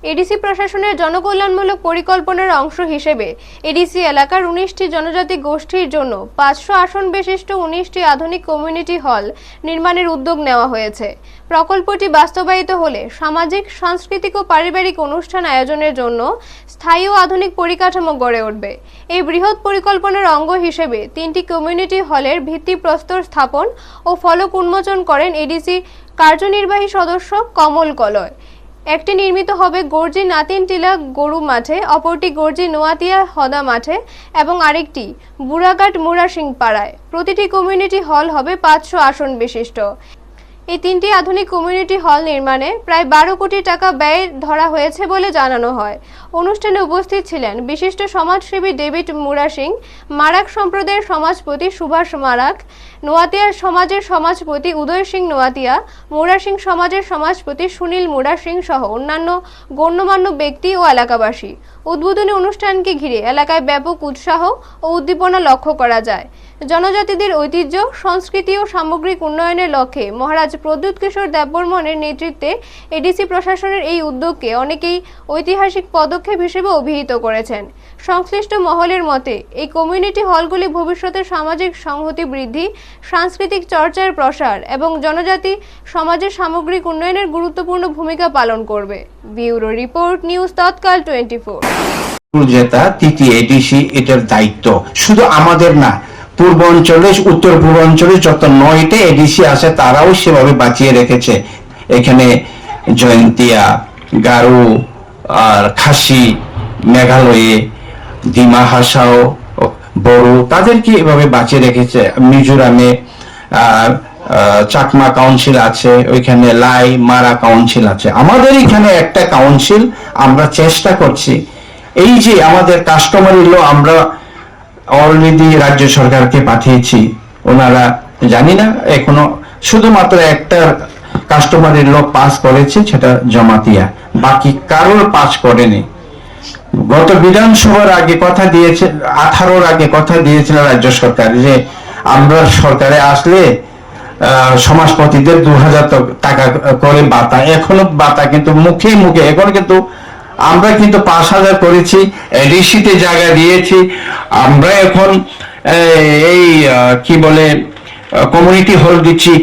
ADC প্রশাসনের জনকল্যাণমূলক পরিকল্পনার অংশ হিসেবে এডিসি এলাকার 19টি জনজাতি গোষ্ঠীর জন্য 500 আসন বিশিষ্ট 19টি আধুনিক কমিউনিটি হল নির্মাণের উদ্যোগ নেওয়া হয়েছে। প্রকল্পটি বাস্তবায়িত হলে সামাজিক, সাংস্কৃতিক ও পারিবারিক অনুষ্ঠান আয়োজনের জন্য স্থায়ী ও আধুনিক পরিকাঠামো গড়ে উঠবে। এই বৃহৎ পরিকল্পনার অঙ্গ হিসেবে 3টি কমিউনিটি হলের ভিত্তিপ্রস্তর স্থাপন ও ফলক উন্মোচন করেন এডিসি কার্যনির্বাহী সদস্য কমল কলয়। একটি নির্মিত হবে গর্জি নাতিনটিলা গরু মাঠে, অপরটি গর্জি নোয়াতিয়া হদা মাঠে এবং আরেকটি বুড়াঘাট মুরাসিং পাড়ায়। প্রতিটি কমিউনিটি হল হবে 500 আসন বিশিষ্ট। এই 3টি আধুনিক কমিউনিটি হল নির্মাণে প্রায় 12 কোটি টাকা ব্যয় ধরা হয়েছে বলে জানানো হয়। অনুষ্ঠানে উপস্থিত ছিলেন বিশিষ্ট সমাজসেবী ডেভিড মুরাসিং, মারাক সম্প্রদায়ের সমাজপতি সুভাষ মারাক, নোয়াতিয়া সমাজের সমাজপতি উদয় সিং নোয়াতিয়া, মুরাসিং সমাজের সমাজপতি সুনীল মুরাসিং সহ অন্যান্য গণ্যমান্য ব্যক্তি ও এলাকাবাসী। উদ্বোধনী অনুষ্ঠানকে ঘিরে এলাকায় ব্যাপক উৎসাহ ও উদ্দীপনা লক্ষ্য করা যায়। জনজাতিদের ঐতিহ্য, সংস্কৃতি ও সামগ্রিক উন্নয়নের লক্ষ্যে মহারাজ প্রদ্যুৎ কিশোর দেববর্মনের নেতৃত্বে এডিসি প্রশাসনের এই উদ্যোগকে অনেকেই ঐতিহাসিক পদক্ষেপ হিসেবে অভিহিত করেছেন। সংশ্লিষ্ট মহলের মতে এই কমিউনিটি হলগুলি ভবিষ্যতে সামাজিক সংহতি বৃদ্ধি, সাংস্কৃতিক চর্চার প্রসার এবং জনজাতি সমাজের সামগ্রিক উন্নয়নের গুরুত্বপূর্ণ ভূমিকা পালন করবে। ব্যুরো রিপোর্ট, নিউজ তৎকাল 24। যেটা তৃতীয় এডিসি, এটার দায়িত্ব শুধু আমাদের না, পূর্বাঞ্চলে, উত্তর পূর্বাঞ্চলে যত 9টা এডিসি আছে তারাও সেভাবে বাঁচিয়ে রেখেছে। এখানে জয়ন্তিয়া, গারো আর খাসি, মেঘালয়ে ডিমা হাসাও, বড়ো, তাদেরকে এভাবে বাঁচিয়ে রেখেছে। মিজোরামে চাকমা কাউন্সিল আছে, ওইখানে লাই মারা কাউন্সিল আছে। আমাদের এখানে একটা কাউন্সিল আমরা চেষ্টা করছি, এই যে আমাদের কাস্টমারি ল আমরা অলরেডি রাজ্য সরকারকে পাঠিয়েছি, ওনারা জানি না এখনো শুধুমাত্র একটা কাস্টমারি ল পাস করেছে, সেটা জমাতিয়া, বাকি কারোর পাস করেনি। গত বিধানসভার আগে কথা দিয়েছে, 18-র আগে কথা দিয়েছিল রাজ্য সরকার যে আমরা সরকারে আসলে সমাজপতিদের 2000 টাকা করে বাতা, এখনো বাতা কিন্তু মুখে মুখে, এখন কিন্তু আমরা কিন্তু 5000 করেছি, এডিসিতে জায়গা দিয়েছি। আমরা এখন এই কি বলে কমিউনিটি হল দিচ্ছি,